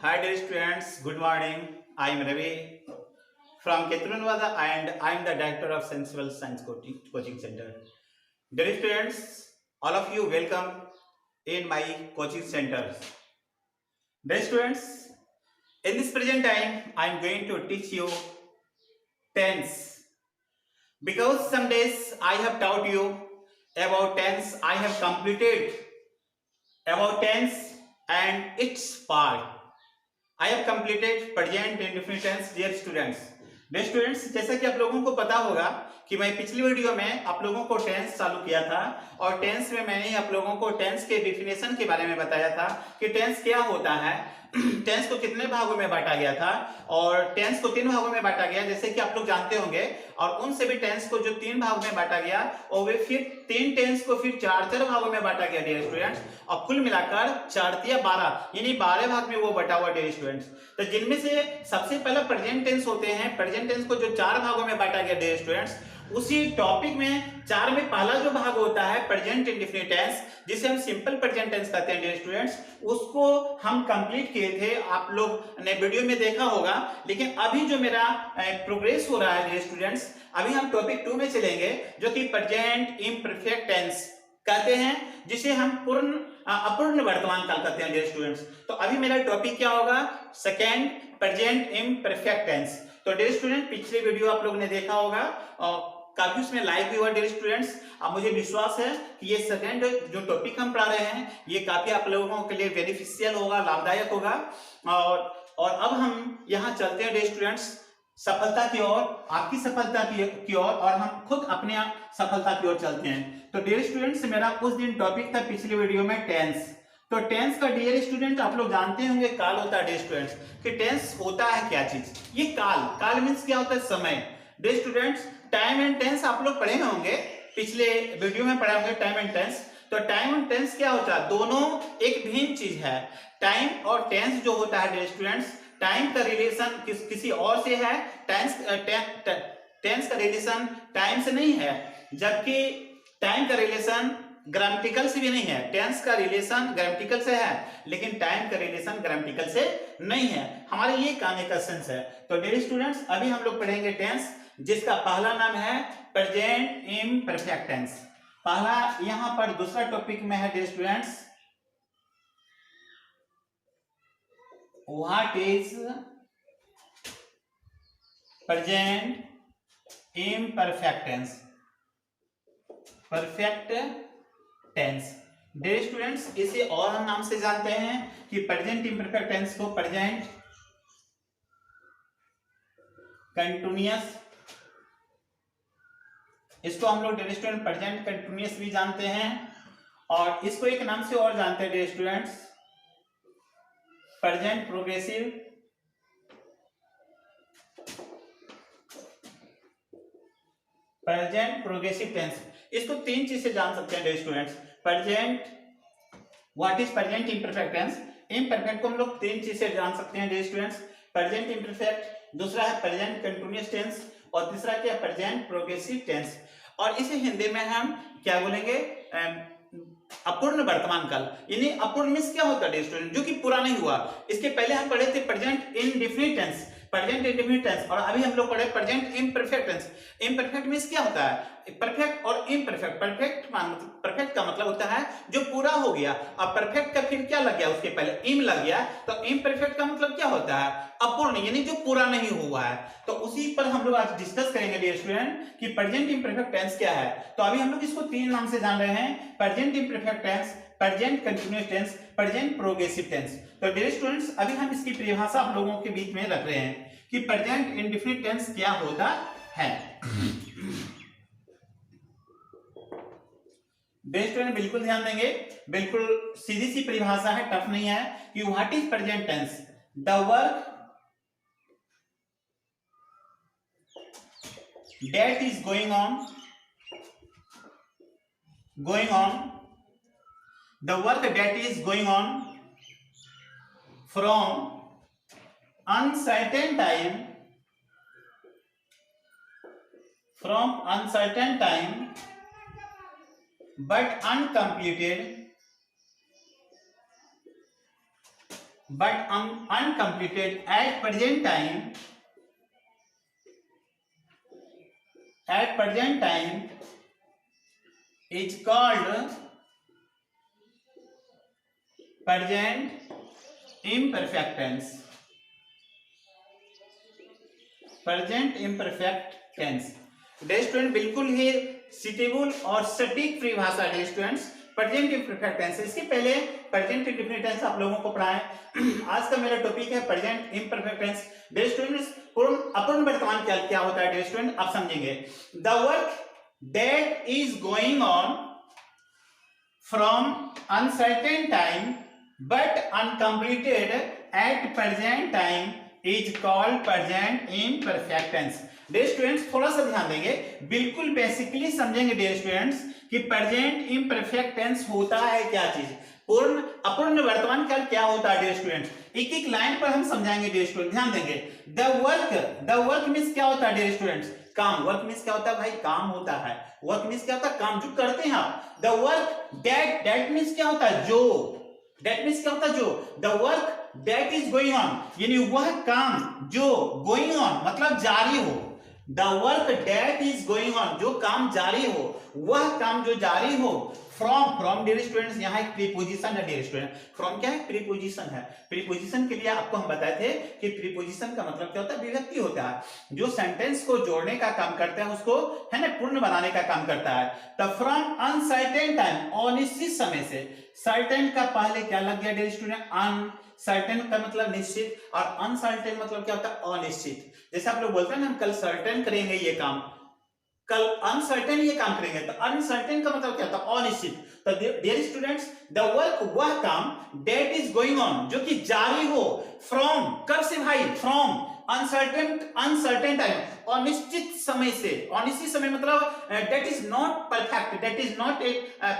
Hi dear students, good morning. I am Ravi from Keturanwada and I am the director of Sensible Science Coaching Center. Dear students, all of you welcome in my coaching center. Dear students, in this present time I am going to teach you tense because some days I have taught you about tense. I have completed about tense and its part. I have completed present indefinite tense dear students. Dear students, जैसा कि आप लोगों को पता होगा कि मैं पिछली वीडियो में आप लोगों को टेंस चालू किया था और टेंस में मैंने आप लोगों को टेंस के डिफिनेशन के बारे में बताया था कि टेंस क्या होता है, टेंस को कितने भागों में बांटा गया था और टेंस को 3 भागों में बांटा गया जैसे कि आप लोग जानते होंगे। और उन सभी टेंस को जो 3 भागों में बांटा गया और वे फिर 3 टेंस को फिर 4 भागों में बांटा गया डियर स्टूडेंट्स, और कुल मिलाकर 4 या 12 यानी 12 भाग में वो बटा हुआ डियर स्टूडेंट्स। तो जिनमें से सबसे पहला प्रेजेंट टेंस होते हैं, प्रेजेंट टेंस को जो 4 भागों में बांटा गया डियर स्टूडेंट्स, उसी टॉपिक में 4 में पहला जो भाग होता है प्रेजेंट इंडेफिनिट टेंस, जिसे हम सिंपल प्रेजेंट टेंस कहते हैं डियर स्टूडेंट्स, उसको हम कंप्लीट किए थे, आप लोग ने वीडियो में देखा होगा। लेकिन अभी जो मेरा प्रोग्रेस हो रहा है डियर स्टूडेंट्स, अभी हम टॉपिक 2 में चलेंगे जो कि प्रेजेंट इम्परफेक्ट टेंस कहते हैं, जिसे हम अपूर्ण वर्तमान काल कहते हैं डियर स्टूडेंट्स। तो अभी मेरा टॉपिक क्या होगा, सेकेंड प्रेजेंट इम्परफेक्ट टेंस। तो डियर स्टूडेंट, पिछले वीडियो आप लोगों ने देखा होगा और काफी उसमें लाइक भी हुआ डियर स्टूडेंट्स। अब मुझे विश्वास है कि ये सेकेंड जो टॉपिक हम पढ़ा रहे हैं ये काफी आप लोगों के लिए बेनिफिशियल होगा, लाभदायक होगा। और अब हम यहाँ चलते हैं डियर स्टूडेंट्स सफलता की ओर, आपकी सफलता की ओर, और हम खुद अपने सफलता की ओर चलते हैं। तो डियर स्टूडेंट्स, मेरा उस दिन टॉपिक था पिछली वीडियो में टेंस। तो टेंस का डियर स्टूडेंट आप लोग जानते होंगे काल होता है डियर स्टूडेंट्स, कि टेंस होता है क्या चीज, ये काल मीन्स क्या होता है, समय। Dear students, time and tense आप लोग पढ़े होंगे, पिछले वीडियो में पढ़े होंगे टाइम एंड टेंस। तो टाइम एंड टेंस क्या होता है, दोनों एक भिन्न चीज है। टाइम और टेंस जो होता है डियर स्टूडेंट्स, टाइम का रिलेशन किसी और से है, टेंस का रिलेशन टाइम से नहीं है, जबकि टाइम का रिलेशन ग्रामेटिकल से भी नहीं है। टेंस का रिलेशन ग्रामेटिकल से है लेकिन टाइम का रिलेशन ग्रामेटिकल से नहीं है। हमारे ये कहने का सेंस है। तो डियर स्टूडेंट्स, अभी हम लोग पढ़ेंगे टेंस, जिसका पहला नाम है प्रेजेंट इम्परफेक्ट टेंस। पहला यहां पर दूसरा टॉपिक में है dear students, what is present imperfect tense, perfect tense. Dear students, इसे और हम नाम से जानते हैं कि प्रेजेंट इम्परफेक्ट टेंस को प्रेजेंट कंटिन्यूअस, इसको हम लोग डियर स्टूडेंट प्रेजेंट कंटिन्यूअस भी जानते हैं, और इसको एक नाम से और जानते हैं dear students, present progressive, present progressive tense. इसको 3 चीज से जान सकते हैं dear students. Present, what is present imperfect tense, imperfect को हम लोग 3 चीज से जान सकते हैं डियर स्टूडेंट्स, प्रेजेंट इम्परफेक्ट, दूसरा है प्रेजेंट कंटिन्यूअस टेंस, और तीसरा क्या, प्रेजेंट प्रोग्रेसिव टेंस। और इसे हिंदी में हम क्या बोलेंगे, अपूर्ण वर्तमान काल। यानी अपूर्ण मींस क्या होता है डियर स्टूडेंट, जो कि पूरा नहीं हुआ। इसके पहले हम पढ़े थे present indefinite tense, present indefinite tense, और अभी हम लोग पढ़े present imperfect tense. Imperfect means क्या होता है, परफेक्ट और इम्परफेक्ट। परफेक्ट का मतलब होता है जो पूरा हो गया, और परफेक्ट का फिर क्या लग गया, उसके पहले इम लग गया। तो इम्परफेक्ट का मतलब क्या होता है, अपूर्ण, यानी जो पूरा नहीं हुआ है। तो उसी पर हम लोग आज डिस्कस करेंगे डियर स्टूडेंट कि प्रेजेंट इम्परफेक्ट टेंस क्या है। तो अभी हम लोग इसको 3 नाम से जान रहे हैं, present imperfect tense, present continuous tense, present progressive tense. तो डियर स्टूडेंट्स, अभी हम इसकी परिभाषा आप लोगों के बीच में रख रहे हैं कि प्रेजेंट इंडेफिनिट टेंस क्या होता है। डियर स्टूडेंट, बिल्कुल ध्यान देंगे, बिल्कुल सीधी सी परिभाषा है, टफ नहीं है, कि what is present tense, the work that is going on, the work that is going on from uncertain time but but uncompleted at present time is called present imperfect tense. Present imperfect tense. Dear student बिल्कुल ही suitable और सटीक परिभाषा dear students present imperfect tense. इसके पहले present indefinite tense आप लोगों को पढ़ाएं। आज का मेरा टॉपिक है present imperfect tense. Dear students पूर्ण अपूर्ण वर्तमान काल क्या होता है डियर स्टूडेंट आप समझेंगे। The work that is going on from uncertain time but uncompleted at present time is called present imperfect tense. Dear students थोड़ा सा ध्यान देंगे, बिल्कुल बेसिकली समझेंगे डियर स्टूडेंट्स कि प्रेजेंट इम्परफेक्ट टेंस होता है क्या चीज, पूर्ण अपूर्ण वर्तमान काल क्या होता है डियर स्टूडेंट्स। एक एक लाइन पर हम समझाएंगे डियर स्टूडेंट, ध्यान देंगे। द वर्क मींस क्या होता है डियर स्टूडेंट्स, काम। वर्क मींस क्या होता है भाई, काम होता है। वर्क मींस क्या होता है, काम जो करते हैं आप। द वर्क दैट मींस क्या होता है, जो। दैट मींस क्या होता है, जो। The work that is going on यानी वह काम जो गोइंग ऑन मतलब जारी हो। The work that is going on जो काम जारी हो, वह काम जो जारी हो। फ्रॉम डियर स्टूडेंट्स यहाँ एक प्रीपोजिशन है डियर स्टूडेंट। फ्रॉम क्या है, प्रीपोजिशन है। प्रीपोजिशन के लिए आपको हम बताए थे कि प्रीपोजिशन का मतलब क्या होता है, विभक्ति होता है जो सेंटेंस को जोड़ने का काम करता है, उसको है ना पूर्ण बनाने का काम करता है। तब फ्रॉम अनसर्टेन टाइम अनिश्चित समय से, सर्टेन का पहले क्या लग गया डियर स्टूडेंट, अनसर्टेन का मतलब निश्चित और अनसर्टेन मतलब क्या होता है, अनिश्चित। जैसे आप लोग बोलते हैं ना हम कल सर्टेन करेंगे ये काम, कल अनसर्टेन ये काम करेंगे, तो अनसर्टेन का मतलब क्या होता है, अनिश्चित। तो डियर स्टूडेंट्स द वर्क वह काम दैट इज गोइंग ऑन जो कि जारी हो, फ्रॉम कब से भाई, फ्रॉम अनसर्टेन टाइम अनिश्चित समय से। अनिश्चित समय मतलब that is not perfect, that is not a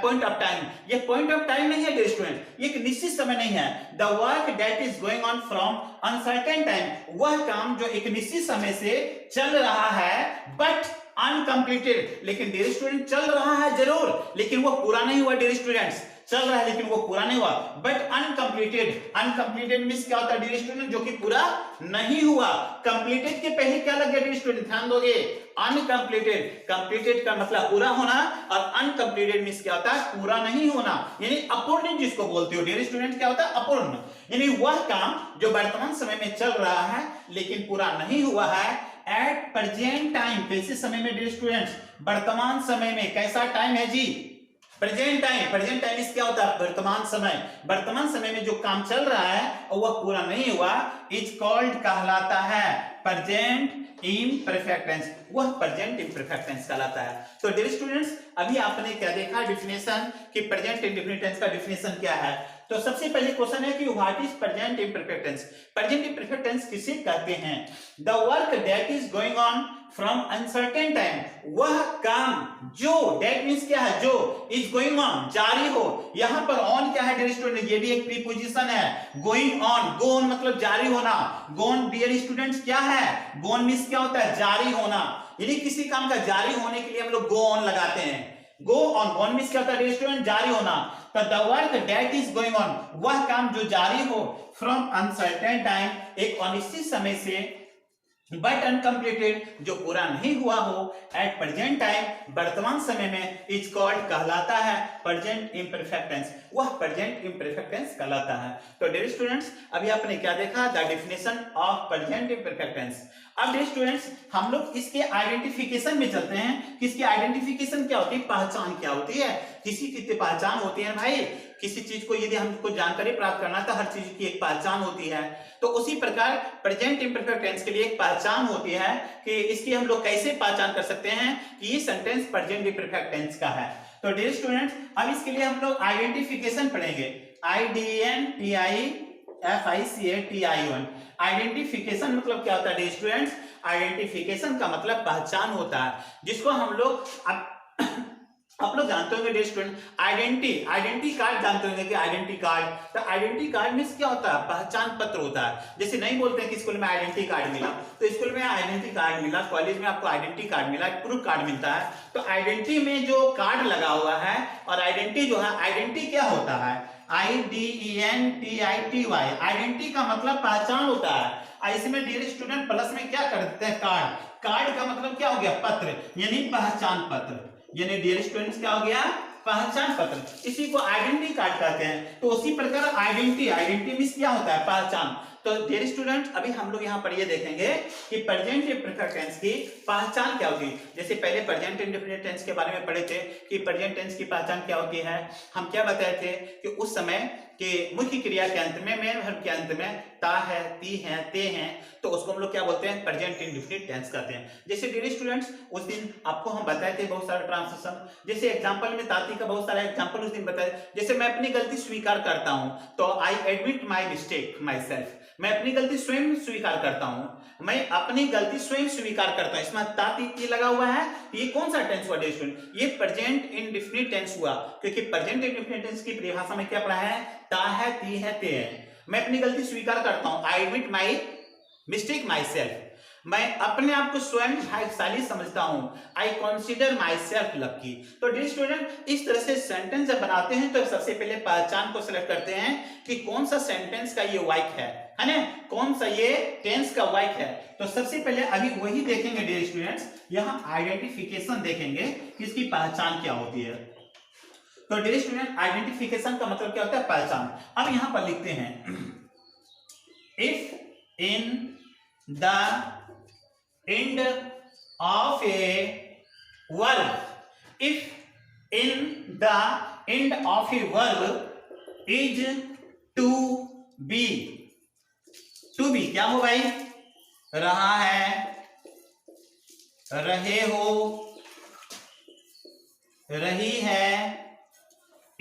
point of time. ये पॉइंट ऑफ टाइम नहीं है डियर स्टूडेंट, ये एक निश्चित समय नहीं है। The work that is going on from uncertain time वह काम जो एक निश्चित समय से चल रहा है बट अनकम्प्लीटेड, लेकिन डियर स्टूडेंट चल रहा है जरूर लेकिन वो पूरा नहीं हुआ डियर स्टूडेंट्स, चल रहा है लेकिन वो पूरा नहीं हुआ। बट अनकम्प्लीटेड, अनकम्प्लीटेड मींस क्या होता है डियर स्टूडेंट, जो कि पूरा नहीं हुआ। कंप्लीटेड के पहले क्या लग गया डियर स्टूडेंट, ध्यान दोगे, अनकम्प्लीटेड। कंप्लीटेड का मतलब पूरा होना और अनकम्प्लीटेड मींस क्या होता है, पूरा नहीं होना यानी अपूर्ण जिसको बोलते हो डियर स्टूडेंट, क्या होता है अपूर्ण। यानी वह काम जो वर्तमान समय में चल रहा है लेकिन पूरा नहीं हुआ है एट प्रेजेंट टाइम। कैसे समय में डियर स्टूडेंट्स, वर्तमान समय में। कैसा टाइम है जी, प्रेजेंट टाइम। प्रेजेंट टाइम इस क्या होता है, वर्तमान समय। वर्तमान समय में जो काम चल रहा है और वह पूरा नहीं हुआ इज कॉल्ड कहलाता है प्रेजेंट इम्परफेक्ट टेंस, वह प्रेजेंट इम्परफेक्ट टेंस कहलाता है। तो डियर स्टूडेंट्स अभी आपने क्या देखा डिफिनेशन कि प्रेजेंट इंडेफिनिट टेंस का डिफिनेशन क्या है। तो सबसे पहले क्वेश्चन है कि what is present imperfect tense. Present imperfect tense किसे कहते हैं, the work that is going on from uncertain time वह काम जो, दैट मींस क्या है, जो, इज गोइंग ऑन जारी हो। यहां पर ऑन क्या है डियर स्टूडेंट, ये भी एक प्रीपोजिशन है। गोइंग ऑन, गो ऑन मतलब जारी होना। गो ऑन डियर स्टूडेंट्स क्या है, गो ऑन मींस क्या होता है, जारी होना। यानी किसी काम का जारी होने के लिए हम लोग गो ऑन लगाते हैं। गो ऑन मींस क्या होता है डियर स्टूडेंट, जारी होना। तो the work that is going on वह काम जो जारी हो फ्रॉम अनसर्टेन टाइम एक अनिश्चित समय से, बट अनकम्प्लीटेड जो पूरा नहीं हुआ हो, एट प्रेजेंट टाइम वर्तमान समय में इज कॉल्ड कहलाता है प्रेजेंट इम्परफेक्ट टेंस, वह प्रेजेंट इम्परफेक्ट टेंस कहलाता है। तो डियर स्टूडेंट्स अभी आपने क्या देखा, the definition of present imperfect tense. अब डियर स्टूडेंट्स हम लोग इसके आइडेंटिफिकेशन में चलते हैं कि इसकी आइडेंटिफिकेशन क्या होती है, पहचान क्या होती है। किसी की पहचान होती है भाई, किसी चीज को यदि हमको जानकारी प्राप्त करना है तो हर चीज की एक पहचान होती है। तो उसी प्रकार प्रेजेंट इम्परफेक्ट टेंस के लिए एक पहचान होती है कि इसकी हम लोग कैसे पहचान कर सकते हैं कि ये सेंटेंस प्रेजेंट इम्परफेक्ट टेंस का है। तो डियर स्टूडेंट्स अब इसके लिए हम लोग आइडेंटिफिकेशन पढ़ेंगे, IDENTIFICATION। आइडेंटिफिकेशन मतलब क्या होता है डियर स्टूडेंट्स, आइडेंटिफिकेशन का मतलब पहचान होता है जिसको हम लोग आप लोग जानते होंगे डियर स्टूडेंट, आइडेंटिटी कार्ड जानते होंगे कि आइडेंटिटी कार्ड। तो आइडेंटिटी कार्ड मींस क्या होता है, पहचान पत्र होता है। जैसे नहीं बोलते हैं कि स्कूल में आइडेंटिटी कार्ड मिला, तो स्कूल में आइडेंटिटी कार्ड मिला, कॉलेज में आपको आइडेंटिटी कार्ड मिला, प्रूफ कार्ड मिलता है। तो आइडेंटिटी में जो कार्ड लगा हुआ है और आइडेंटिटी जो है, आइडेंटिटी क्या होता है, IDENTITY, आइडेंटिटी का मतलब पहचान होता है। इसमें डियर स्टूडेंट प्लस में क्या कर देते हैं, कार्ड। कार्ड का मतलब क्या हो गया, पत्र, यानी पहचान पत्र, यानी डियर स्टूडेंट्स क्या हो गया, पहचान पत्र। इसी को आइडेंटिटी कार्ड कहते हैं। तो उसी प्रकार आइडेंटिटी मींस क्या होता है, पहचान। तो डियर स्टूडेंट अभी हम लोग यहाँ पर ये देखेंगे कि प्रेजेंट इम्परफेक्ट टेंस की पहचान क्या होती है। जैसे पहले प्रेजेंट इंडेफिनिट टेंस के बारे में पढ़े थे कि प्रेजेंट टेंस की पहचान क्या होती है। हम क्या बताए थे कि उस समय के मुख्य क्रिया के अंत में, मेन वर्ब के अंत में ता है, ती है, ते हैं, तो उसको हम लोग क्या बोलते हैं, प्रेजेंट इंडेफिनिट टेंस कहते हैं। जैसे डियर स्टूडेंट्स उस दिन आपको हम बताए थे बहुत सारे ट्रांसलेशन, जैसे एग्जांपल में ताती का बहुत सारा एग्जांपल उस दिन बताए। जैसे मैं अपनी गलती स्वीकार करता हूं, तो I admit my mistake my self, मैं अपनी गलती स्वयं स्वीकार करता हूं, मैं अपनी गलती स्वयं स्वीकार करता हूं। इसमें ताती लगा हुआ है, ये कौन सा टेंस हुआ डियर स्टूडेंट, ये प्रेजेंट इंडेफिनिट टेंस हुआ, क्योंकि प्रेजेंट इंडेफिनिट टेंस की परिभाषा में क्या पढ़ा है, ता है, ती है, ते है। मैं अपनी गलती स्वीकार करता हूं, I admit my mistake my self, मैं अपने आप को स्वयं भाग्यशाली समझता हूं, I consider my self lucky. तो डियर स्टूडेंट इस तरह से सेंटेंस जब बनाते हैं तो सबसे पहले पहचान को सिलेक्ट करते हैं कि कौन सा सेंटेंस का ये वाक्य है ना, कौन सा ये टेंस का वाक्य है। तो सबसे पहले अभी वही देखेंगे डियर स्टूडेंट्स, यहाँ आइडेंटिफिकेशन देखेंगे कि इसकी पहचान क्या होती है। तो डियर स्टूडेंट आइडेंटिफिकेशन का मतलब क्या होता है, पहचान। अब यहां पर लिखते हैं, if in the end of a verb, if in the end of a verb is to be, to be क्या हो भाई, रहा है, रहे हो, रही है,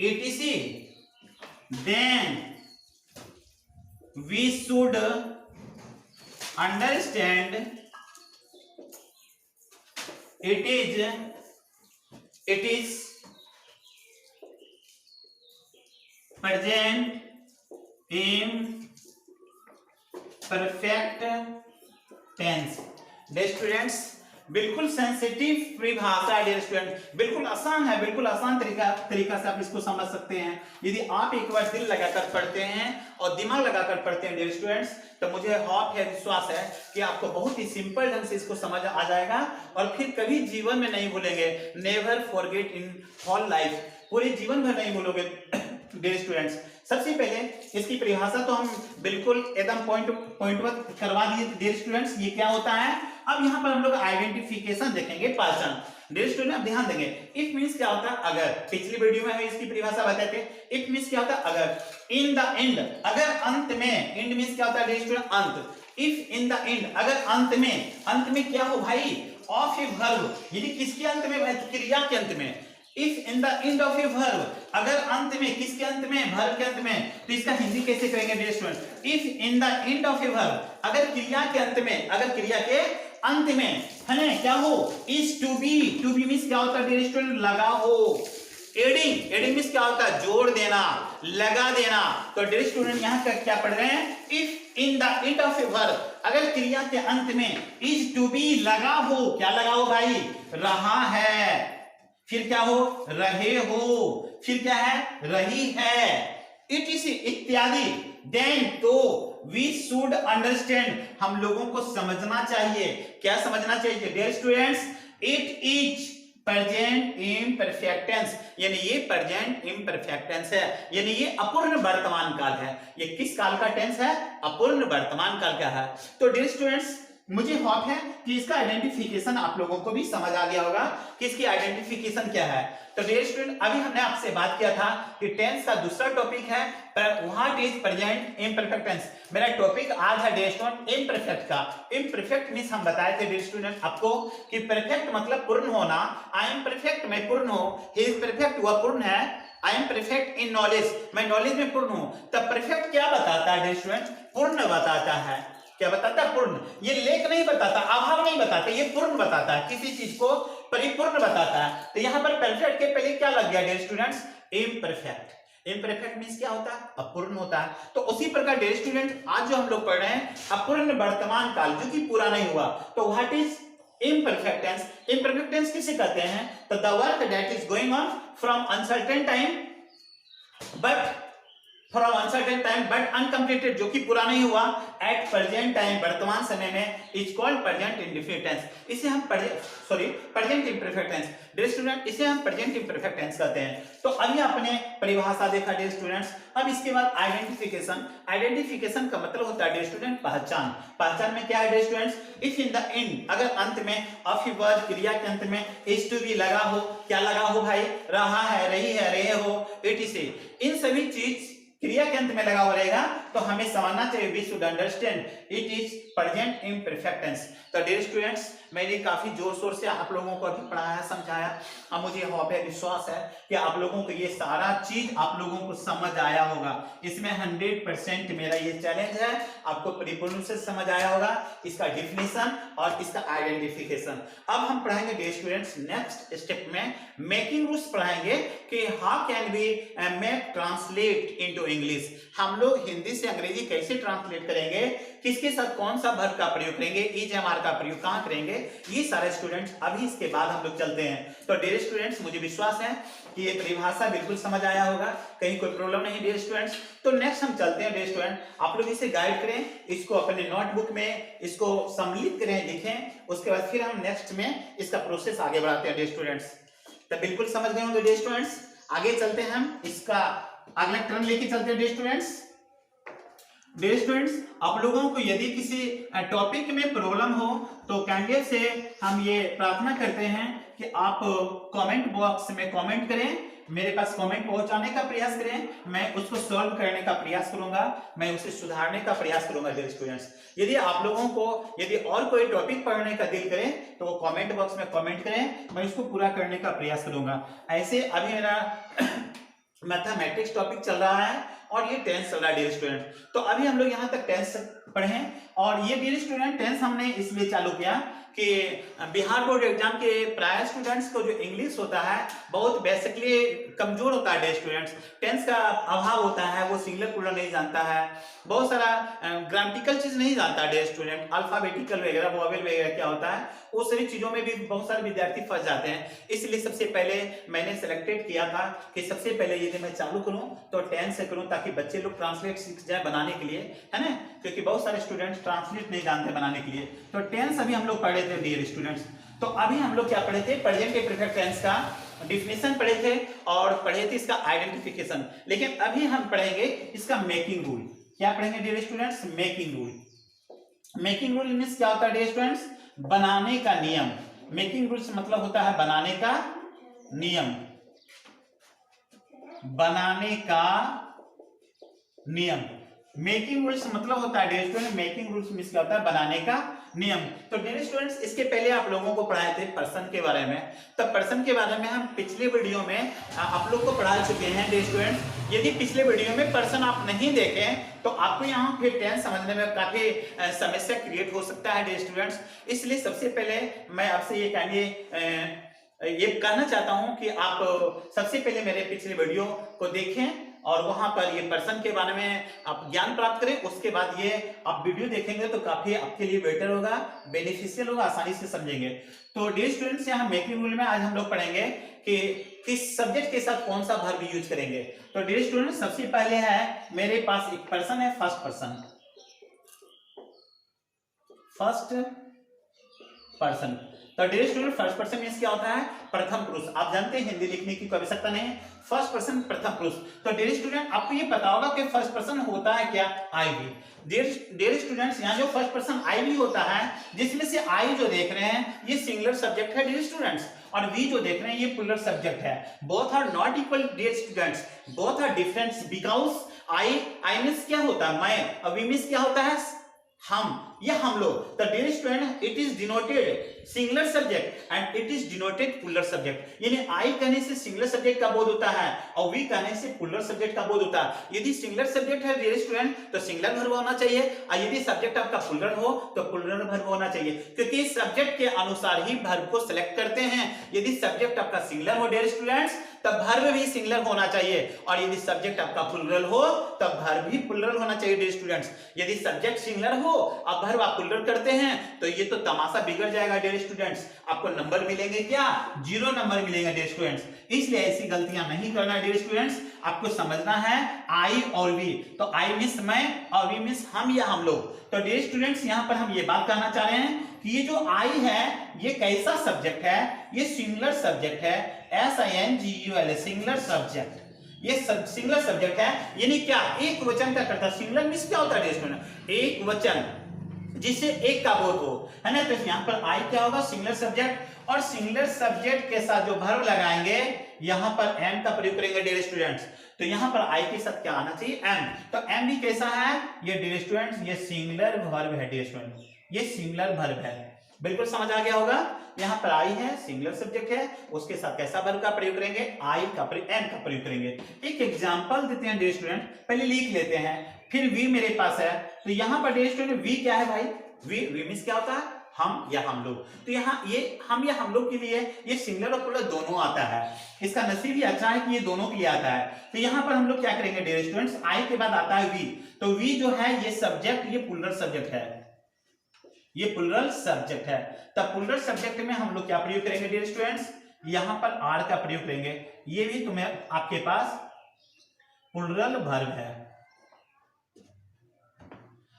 etc, then we should understand it is present imperfect tense। Dear students बिल्कुल सेंसिटिव परिभाषा है डियर स्टूडेंट, बिल्कुल आसान है, बिल्कुल आसान तरीका से आप इसको समझ सकते हैं। यदि आप एक बार दिल लगाकर पढ़ते हैं और दिमाग लगाकर पढ़ते हैं डियर स्टूडेंट्स, तो मुझे होप है, विश्वास है कि आपको बहुत ही सिंपल ढंग से इसको समझ आ जाएगा और फिर कभी जीवन में नहीं भूलेंगे। Never forget in whole life, पूरे जीवन भर नहीं भूलोगे डियर स्टूडेंट्स। सबसे पहले इसकी परिभाषा तो हम बिल्कुल एकदम पॉइंट करवा दिए डियर स्टूडेंट्स, ये क्या होता है। अब यहाँ पर हम लोग आइडेंटिफिकेशन देखेंगे, पहचान। डियर स्टूडेंट अब ध्यान देंगे, इफ मींस क्या होता है, अगर। पिछली वीडियो में हम इसकी परिभाषा बताए थे, इफ मींस क्या होता है, अगर। इन द एंड, अगर अंत में, एंड मींस क्या होता है डियर स्टूडेंट, अंत। इफ इन द एंड, अगर अंत में क्या हो भाई, ऑफ ए वर्ब, यानी किसके अंत में भाई, क्रिया के अंत में। If in the end of a verb, अगर अंत में, किसके अंत में, वर्ब के अंत में। तो इसका हिंदी कैसे कहेंगे dear student, if in the end of a verb, अगर क्रिया के अंत में, अगर क्रिया के अंत में है ना क्या हो, इज टू बी मींस क्या होता है डियर स्टूडेंट, लगा हो। एडिंग मींस क्या होता है, जोड़ देना, लगा देना। तो डियर स्टूडेंट यहाँ क्या पढ़ रहे हैं, if in the end of a verb, अगर क्रिया के अंत में इज टू बी लगा हो, क्या लगा हो भाई, रहा है, फिर क्या हो, रहे हो, फिर क्या है, रही है, इत्यादि, देन तो वी शुड अंडरस्टैंड, हम लोगों को समझना चाहिए। क्या समझना चाहिए dear students, it is present imperfect tense, यानी ये प्रेजेंट इम्परफेक्ट टेंस है, यानी ये अपूर्ण वर्तमान काल है। ये किस काल का टेंस है, अपूर्ण वर्तमान काल का है। तो डियर स्टूडेंट्स मुझे होप है कि इसका आइडेंटिफिकेशन आप लोगों को भी समझ आ गया होगा कि इसकी आइडेंटिफिकेशन क्या है। तो डियर स्टूडेंट अभी हमने आपसे बात किया था कि टेंस का दूसरा टॉपिक है what is present imperfect tense. मेरा टॉपिक आज है डियर स्टूडेंट इम्परफेक्ट का। इम्परफेक्ट मींस हम बताए थे डियर स्टूडेंट आपको कि परफेक्ट मतलब पूर्ण होना। आई एम परफेक्ट, मैं पूर्ण हूं। ही इज परफेक्ट, वह पूर्ण है। I am perfect in knowledge, मैं नॉलेज में पूर्ण हूं। तब परफेक्ट क्या बताता है डियर स्टूडेंट, पूर्ण बताता है। क्या बताता है, पूर्ण। ये लेक नहीं बताता, अभाव नहीं बताता, ये पूर्ण बताता है, किसी चीज को परिपूर्ण बताता है। तो यहाँ पर परफेक्ट के पहले क्या लग गया dear students, imperfect. Imperfect means क्या होता है, अपूर्ण होता है। तो उसी प्रकार डियर स्टूडेंट आज जो हम लोग पढ़ रहे हैं अपूर्ण वर्तमान काल, जो कि पूरा नहीं हुआ। तो what is imperfect tense. Imperfect tense किसे कहते हैं, तो the work that is going on from uncertain time but for a certain time but uncompleted, जो कि पूरा नहीं हुआ, एट प्रेजेंट टाइम, वर्तमान समय में, is called present indefinite tense. इसे हम present imperfect tense, dear student, इसे हम प्रेजेंट इम्परफेक्ट टेंस कहते हैं। तो अभी आपने परिभाषा देखा डियर स्टूडेंट्स। अब इसके बाद आइडेंटिफिकेशन। आइडेंटिफिकेशन का मतलब होता है डियर स्टूडेंट पहचान। पहचान में क्या है dear students, if in the end, अगर अंत में ऑफ ए वर्ड, क्रिया के अंत में इज टू बी लगा हो, क्या लगा हो भाई, रहा है, रही है, रहे हो, इट इज, इन सभी चीज क्रिया के अंत में लगा हुआ रहेगा, तो हमें समझना चाहिए, we should understand it is present imperfect tense. तो डियर स्टूडेंट्स, मैंने काफी जोर शोर से आप लोगों को अभी पढ़ाया, समझाया। अब मुझे होप है, विश्वास है कि आप लोगों को ये सारा चीज आप लोगों को समझ आया होगा। इसमें 100% मेरा ये चैलेंज है, आपको परिपूर्ण से समझ आया होगा, इसका डिफिनेशन और इसका आइडेंटिफिकेशन। अब हम पढ़ाएंगे डियर स्टूडेंट्स नेक्स्ट स्टेप में मेकिंग रूल्स पढ़ाएंगे कि how can we make translate into English. हम लोग हिंदी से अंग्रेजी कैसे ट्रांसलेट करेंगे, किसके साथ कौन सा वर्ब का प्रयोग करेंगे, इज एम आर का प्रयोग कहां करेंगे, ये सारे स्टूडेंट्स अभी इसके बाद हम लोग चलते हैं। तो डियर स्टूडेंट्स, मुझे विश्वास है कि ये परिभाषा बिल्कुल समझ आया होगा, कहीं कोई प्रॉब्लम नहीं डियर स्टूडेंट्स। तो नेक्स्ट हम चलते हैं डियर स्टूडेंट, आप लोग इसे गाइड करें, इसको अपने नोटबुक में इसको सम्मिलित करें, लिखें, उसके बाद फिर हम नेक्स्ट में इसका प्रोसेस आगे बढ़ाते हैं डियर स्टूडेंट्स। तो बिल्कुल समझ गए होंगे डियर स्टूडेंट्स। आगे चलते हैं, हम इसका अगला टर्न लेके चलते हैं डियर स्टूडेंट्स। डियर स्टूडेंट्स, आप लोगों को यदि किसी टॉपिक में प्रॉब्लम हो तो कैंडिडेट से हम ये प्रार्थना करते हैं कि आप कमेंट बॉक्स में कमेंट करें, मेरे पास कमेंट पहुंचाने का प्रयास करें, मैं उसको सॉल्व करने का प्रयास करूंगा, मैं उसे सुधारने का प्रयास करूंगा डियर स्टूडेंट्स। यदि आप लोगों को यदि और कोई टॉपिक पढ़ने का दिल करे तो वो कमेंट बॉक्स में कमेंट करें, मैं उसको पूरा करने का प्रयास करूंगा। ऐसे अभी मेरा मैथमेटिक्स टॉपिक चल रहा है और ये टेंस चल रहा है डियर स्टूडेंट। तो अभी हम लोग यहाँ तक टेंस पढ़े, और ये डियर स्टूडेंट टेंस हमने इसलिए चालू किया कि बिहार बोर्ड एग्जाम के प्राय स्टूडेंट्स को जो इंग्लिश होता है बहुत बेसिकली कमजोर होता है डियर स्टूडेंट्स। टेंस का अभाव होता है, वो सिंगुलर प्लूरल नहीं जानता है, बहुत सारा ग्रामेटिकल चीज नहीं जानता डियर स्टूडेंट, अल्फाबेटिकल वगैरह, वोवेल वगैरह क्या होता है, वो सभी चीजों में भी बहुत सारे विद्यार्थी फंस जाते हैं। इसलिए सबसे पहले मैंने सेलेक्टेड किया था कि सबसे पहले यदि मैं चालू करूं तो टेंस से करूं, ताकि बच्चे लोग ट्रांसलेट सीख जाए बनाने के लिए, है ना, क्योंकि बहुत सारे स्टूडेंट्स ट्रांसलेट नहीं जानते बनाने के लिए। तो टेंस अभी हम लोग पढ़े थे डियर स्टूडेंट्स। तो अभी हम लोग क्या पढ़े थे, प्रेजेंट इम्परफेक्ट टेंस का डिफिनेशन पढ़े थे और पढ़े थे इसका आइडेंटिफिकेशन। लेकिन अभी हम पढ़ेंगे इसका मेकिंग रूल। क्या पढ़ेंगे dear students, making rule. Making rule means क्या होता है डियर स्टूडेंट्स, बनाने का नियम। मेकिंग रूल्स मतलब होता है बनाने का नियम, बनाने का नियम। मेकिंग रूल्स मतलब होता है dear student, making rules means क्या होता है, बनाने का नियम। तो डियर स्टूडेंट्स, इसके पहले आप लोगों को पढ़ाए थे पर्सन के बारे में। तब पर्सन के बारे में हम पिछले वीडियो में आप लोग को पढ़ा चुके हैं डियर स्टूडेंट्स। यदि पिछले वीडियो में पर्सन आप नहीं देखें तो आपको यहाँ फिर टेंस समझने में काफी समस्या क्रिएट हो सकता है डियर स्टूडेंट्स। इसलिए सबसे पहले मैं आपसे ये कहना चाहता हूं कि आप सबसे पहले मेरे पिछले वीडियो को देखें और वहां पर ये पर्सन के बारे में आप ज्ञान प्राप्त करें। उसके बाद ये आप वीडियो देखेंगे तो काफी आपके लिए बेटर होगा, बेनिफिशियल होगा, आसानी से समझेंगे। तो डियर स्टूडेंट्स, यहाँ मेकिंग रूल में आज हम लोग पढ़ेंगे कि किस सब्जेक्ट के साथ कौन सा वर्ब यूज करेंगे। तो डियर स्टूडेंट्स, सबसे पहले है मेरे पास एक पर्सन है, फर्स्ट पर्सन। फर्स्ट पर्सन, तो dear student, first person means क्या होता है, प्रथम पुरुष। आप जानते हैं हिंदी लिखने की कोई आवश्यकता नहीं है, फर्स्ट पर्सन प्रथम पुरुष। तो डियर स्टूडेंट, आपको ये पता होगा कि फर्स्ट पर्सन होता है क्या, आई भी। डियर स्टूडेंट्स, यहाँ जो फर्स्ट पर्सन आई भी होता है, जिसमें से आई जो देख रहे हैं ये सिंगुलर सब्जेक्ट है डियर स्टूडेंट्स, और वी जो देख रहे हैं ये प्लूरल सब्जेक्ट है। Both are not equal dear students, both are different, because I means क्या होता है, मैं, और वी मींस क्या होता है, हम या हम लोग। तो dear student, it is denoted singular subject and it is denoted plural subject. यानी आई कहने से सिंगुलर सब्जेक्ट का बोध होता है और वी कहने से प्लूरल सब्जेक्ट का बोध होता है। यदि सिंगुलर सब्जेक्ट है डियर स्टूडेंट तो सिंगुलर वर्ब होना चाहिए, और यदि सब्जेक्ट आपका प्लूरल हो तो प्लूरल वर्ब होना चाहिए, क्योंकि सब्जेक्ट के अनुसार ही वर्ब को सिलेक्ट करते हैं। यदि सब्जेक्ट आपका सिंगुलर हो डियर स्टूडेंट्स तब वर्ब भी सिंगुलर होना चाहिए, और यदि सब्जेक्ट आपका प्लूरल हो तब वर्ब भी प्लूरल होना चाहिए डियर स्टूडेंट्स। यदि सब्जेक्ट सिंगुलर हो अब वर्ब आप प्लूरल करते हैं तो ये तो तमाशा बिगड़ जाएगा डियर स्टूडेंट्स, आपको नंबर मिलेंगे क्या, 0 नंबर मिलेंगे डियर स्टूडेंट्स। इसलिए ऐसी गलतियां नहीं करना डियर स्टूडेंट्स, आपको समझना है आई और वी, तो आई मींस मैं और वी मींस हम या हम लोग। तो डियर स्टूडेंट्स यहाँ पर हम ये बात कहना चाह रहे हैं कि ये जो आई है ये कैसा सब्जेक्ट है, ये सिंगुलर सब्जेक्ट है, SINGULAR सिंगुलर सब्जेक्ट, ये सिंगुलर सब्जेक्ट है, यानी क्या एक वचन का करता। सिंगुलर मींस क्या होता है डियर स्टूडेंट, एक वचन जिससे एक का बोध हो, है ना। तो यहाँ पर आई क्या होगा, सिंगुलर सब्जेक्ट, और सिंगुलर सब्जेक्ट के साथ जो वर्ब लगाएंगे यहाँ पर एम का प्रयोग करेंगे डियर स्टूडेंट्स। तो यहाँ पर आई के साथ क्या आना चाहिए, एम। तो एम भी कैसा है ये डियर स्टूडेंट्स, ये सिंगुलर वर्ब है डियर स्टूडेंट, ये सिंगुलर वर्ब है, बिल्कुल समझ आ गया होगा। यहाँ पर आई है सिंगुलर सब्जेक्ट है, उसके साथ कैसा वर्ब का प्रयोग करेंगे, आई का एम का प्रयोग करेंगे। एक एग्जांपल देते हैं डियर स्टूडेंट, पहले लिख लेते हैं, फिर वी मेरे पास है। तो यहाँ पर डियर स्टूडेंट वी क्या है भाई, वी मींस क्या होता है, हम या हम लोग। तो यहाँ ये हम या हम लोग के लिए ये सिंगुलर और प्लूरल दोनों आता है, इसका नसीब भी अच्छा है कि ये दोनों के लिए आता है। तो यहाँ पर हम लोग क्या करेंगे डियर स्टूडेंट्स, आई के बाद आता है वी, तो वी जो है ये सब्जेक्ट, ये प्लूरल सब्जेक्ट है, ये प्लूरल सब्जेक्ट है। तब प्लूरल सब्जेक्ट में हम लोग क्या प्रयोग करेंगे डियर स्टूडेंट्स, यहाँ पर आर का प्रयोग करेंगे, ये भी तुम्हें आपके पास प्लूरल वर्ब है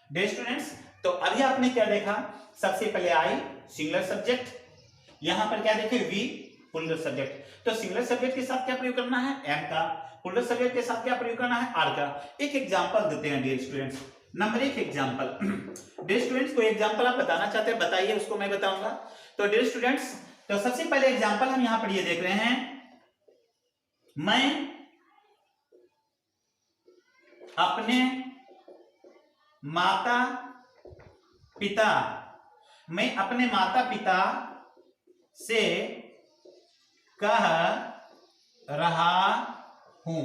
डियर स्टूडेंट्स। तो अभी आपने क्या देखा, सबसे पहले आई सिंगुलर सब्जेक्ट, यहां पर क्या देखे वी प्लूरल सब्जेक्ट। तो सिंगुलर सब्जेक्ट के साथ क्या प्रयोग करना है, एम का, प्लूरल सब्जेक्ट के साथ क्या प्रयोग करना है, आर का। एक एग्जांपल देते हैं dear students, number 1 example. Dear students कोई एग्जांपल आप बताना चाहते हैं बताइए, उसको मैं बताऊंगा। तो डियर स्टूडेंट्स तो सबसे पहले एग्जांपल हम यहां पर ये देख रहे हैं, मैं अपने माता पिता, मैं अपने माता पिता से कह रहा हूं,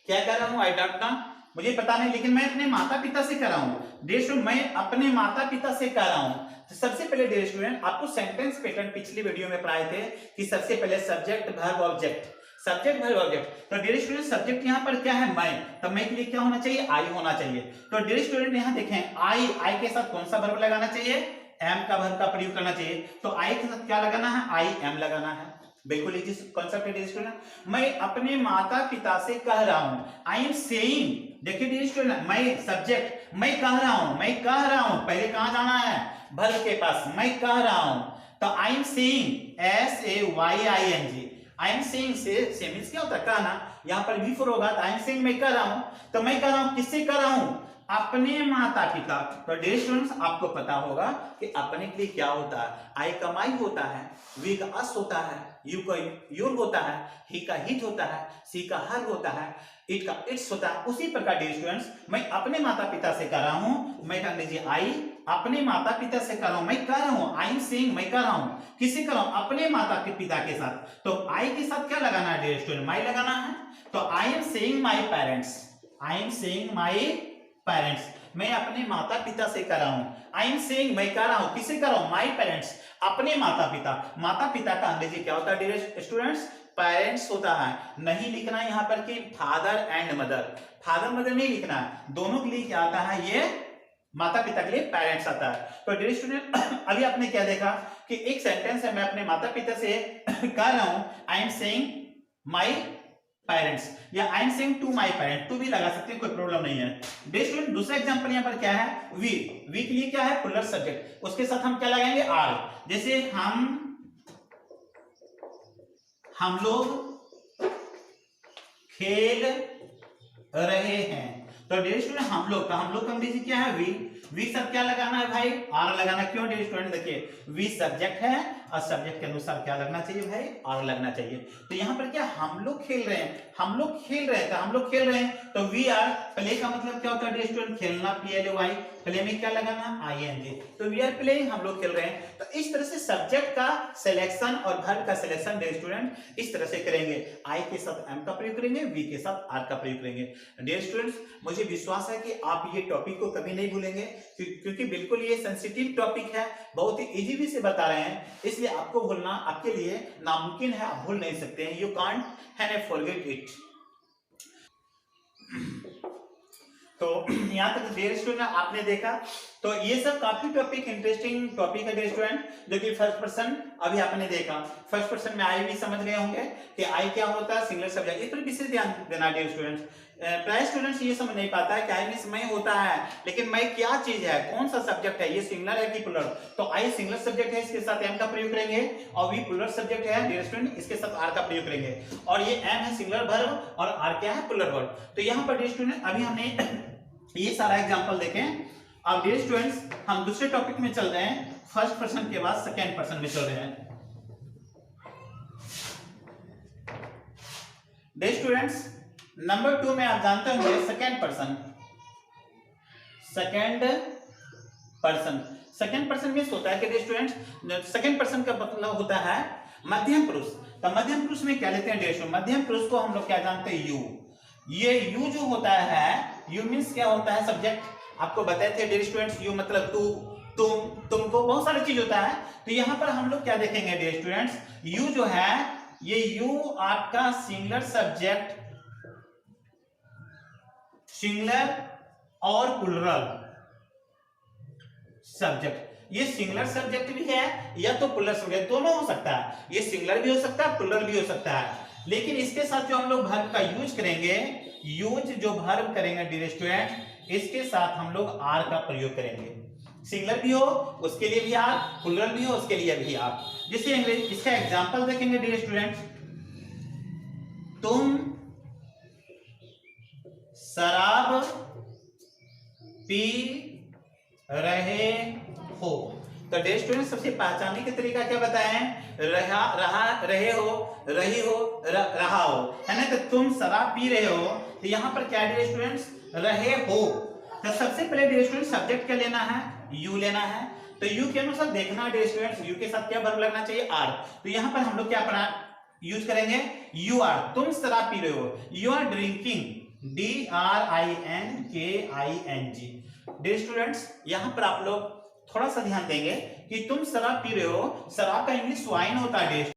क्या कह रहा हूं, आई डोंट नो, मुझे पता नहीं, लेकिन मैं अपने माता पिता से कह रहा हूं डियर स्टूडेंट, मैं अपने माता पिता से कह रहा हूं। तो सबसे पहले डियर स्टूडेंट आपको सेंटेंस पैटर्न पिछली वीडियो में पढ़ाए थे कि सबसे पहले subject verb object, subject verb object. तो डियर स्टूडेंट सब्जेक्ट यहाँ पर क्या है, मैं, तो मैं के लिए क्या होना चाहिए, आई होना चाहिए। तो डियर स्टूडेंट यहाँ देखें आई के साथ कौन सा वर्ब लगाना चाहिए, एम का वर्ब का प्रयोग करना चाहिए। तो आई के साथ क्या लगाना है, आई एम लगाना है, बिल्कुल इजी कॉन्सेप्ट है डियर स्टूडेंट। मैं अपने माता पिता से कह रहा हूं, आई एम सेइंग, देखिए डियर स्टूडेंट मैं सब्जेक्ट, मैं कह रहा हूं, मैं कह रहा हूं, पहले कहां जाना है, वर्ब के पास, मैं कह रहा हूं। तो आई am saying, SAYING, I am saying से मींस क्या होता है, कहना, यहां पर भी फॉर होगा, तो आई एम सेइंग मैं कह रहा हूं। तो मैं कह रहा हूं किससे कह रहा हूं, अपने माता पिता। तो डियर स्टूडेंट्स आपको पता होगा कि अपने के लिए क्या होता है, आई का माई होता है, वी का अस होता है, यू का योर होता है, ही का हिट होता है, सी का हर होता है, इट का इट्स होता है। उसी प्रकार डियर स्टूडेंट्स मैं अपने माता पिता से कह रहा हूं, मैं कर लीजिए आई अपने माता पिता से कह रहा हूं, मैं कह रहा हूं, आई एम सेइंग मैं कह रहा हूं, किससे कह रहा हूं, अपने माता के पिता के साथ। तो आई के साथ क्या लगाना है डियर स्टूडेंट, माई लगाना है। तो आई am saying my parents, I am saying my parents, मैं अपने माता पिता से कह रहा हूं, आई एम सेइंग मैं कह रहा हूं, किससे कह रहा हूं, माई पेरेंट्स, अपने माता पिता। माता पिता का अंग्रेजी क्या होता है डियर स्टूडेंट्स, पेरेंट्स होता है। नहीं लिखना है यहाँ पर कि father and mother, father mother नहीं लिखना है, दोनों के लिए क्या आता है, ये माता पिता के लिए पेरेंट्स आता है। तो डियर स्टूडेंट अभी आपने क्या देखा कि एक सेंटेंस है, मैं अपने माता पिता से कह रहा हूं, I am saying my parents, या I am saying to my parents, to भी लगा सकते हैं, कोई प्रॉब्लम नहीं है। डियर स्टूडेंट दूसरा एग्जांपल यहाँ पर क्या है, वी के लिए क्या है, प्लूरल सब्जेक्ट, उसके साथ हम क्या लगाएंगे, आर। जैसे हम लोग खेल रहे हैं। तो डियर स्टूडेंट हम लोग का अंग्रेजी क्या है, वी सब क्या लगाना है भाई, आर लगाना। क्यों डियर स्टूडेंट, देखिए वी सब्जेक्ट है और सब्जेक्ट के अनुसार क्या लगना चाहिए भाई, आर लगना चाहिए। तो यहाँ पर क्या हम लोग खेल रहे हैं, हम लोग खेल रहे हैं, तो हम लोग खेल रहे हैं तो वी आर, प्ले का मतलब क्या होता है डियर स्टूडेंट, खेलना, PLAY, प्ले में क्या लगाना, ING, तो वी आर प्लेइंग, हम लोग खेल रहे हैं। तो इस तरह से सब्जेक्ट का सिलेक्शन और वर्ब का सिलेक्शन डियर स्टूडेंट इस तरह से करेंगे, आई के साथ एम का प्रयोग करेंगे, वी के साथ आर का प्रयोग करेंगे। डियर स्टूडेंट्स मुझे विश्वास है कि आप ये टॉपिक को कभी नहीं भूलेंगे, क्योंकि बिल्कुल ये सेंसिटिव टॉपिक है, बहुत ही इजी भी से बता रहे हैं, इसलिए इसे आपको भूलना आपके लिए नामुमकिन है, आप भूल नहीं सकते हैं। You can't have forget it. तो यहाँ तक डियर स्टूडेंट आपने देखा, तो ये सब काफी टॉपिक इंटरेस्टिंग टॉपिक है डियर स्टूडेंट, जो कि फर्स्ट पर्सन अभी आपने देखा। फर्स्ट पर्सन में आई भी समझ गए होंगे कि आई क्या होता है, सिंगुलर सब्जेक्ट। इस पर विशेष ध्यान देना डियर स्टूडेंट्स। प्राय स्टूडेंट्स ये समझ नहीं पाता है कि आई मींस मैं होता है, लेकिन मैं क्या चीज है, कौन सा सब्जेक्ट है, ये सिंगुलर है कि प्लुरल। तो आई सिंगुलर सब्जेक्ट है, इसके साथ एम का प्रयोग करेंगे, और वी प्लुरल सब्जेक्ट है डियर स्टूडेंट, इसके साथ आर का प्रयोग करेंगे। और ये एम है सिंगुलर वर्ब और आर क्या है, प्लुरल वर्ब। तो यहाँ पर डियर स्टूडेंट अभी हमने ये सारा एग्जांपल देखें। अब डियर स्टूडेंट्स हम दूसरे टॉपिक में चल रहे हैं, फर्स्ट पर्सन के बाद सेकेंड पर्सन में चल रहे हैं। डियर स्टूडेंट्स नंबर 2 में आप जानते होंगे second person. Second person means होता है कि डियर स्टूडेंट्स सेकेंड पर्सन का मतलब होता है मध्यम पुरुष। तो मध्यम पुरुष में क्या लेते हैं डियर स्टूडेंट, मध्यम पुरुष को हम लोग क्या जानते हैं, यू। ये यू जो होता है, यू मींस क्या होता है, सब्जेक्ट। आपको बताए थे डियर स्टूडेंट्स, यू मतलब तू, तुम, तुमको, बहुत सारी चीज होता है। तो यहाँ पर हम लोग क्या देखेंगे डियर स्टूडेंट्स, यू जो है, ये यू आपका सिंगुलर सब्जेक्ट, सिंगुलर और प्लुरल सब्जेक्ट। ये सिंगुलर सब्जेक्ट भी है या तो प्लुरल सब्जेक्ट, दोनों हो सकता है। ये सिंगुलर भी हो सकता है, प्लुरल भी हो सकता है। लेकिन इसके साथ जो हम लोग वर्ब का यूज करेंगे, यूज जो वर्ब करेंगे डियर स्टूडेंट, इसके साथ हम लोग आर का प्रयोग करेंगे। सिंगुलर भी हो उसके लिए भी आर, प्लुरल भी हो उसके लिए भी आर। जैसे इसका एग्जांपल देखेंगे डियर स्टूडेंट, तुम शराब पी रहे हो। तो डियर स्टूडेंट सबसे पहचानने के तरीका क्या बताएं, रहे हो, रही हो, रहा हो, है ना। तो तुम शराब पी रहे हो, तो यहाँ पर क्या डियर स्टूडेंट्स, रहे हो। तो सबसे पहले डियर स्टूडेंट सब्जेक्ट क्या लेना है, यू लेना है। तो यू के अनुसार देखना डियर स्टूडेंट्स, यू के साथ क्या वर्ब लगना चाहिए, आर। तो यहाँ पर हम लोग क्या पढ़ा यूज करेंगे, यू आर। तुम शराब पी रहे हो, you are drinking, DRINKING। Dear students यहाँ पर आप लोग थोड़ा सा ध्यान देंगे कि तुम शराब पी रहे हो, शराब का इंग्लिश वाइन होता है डियर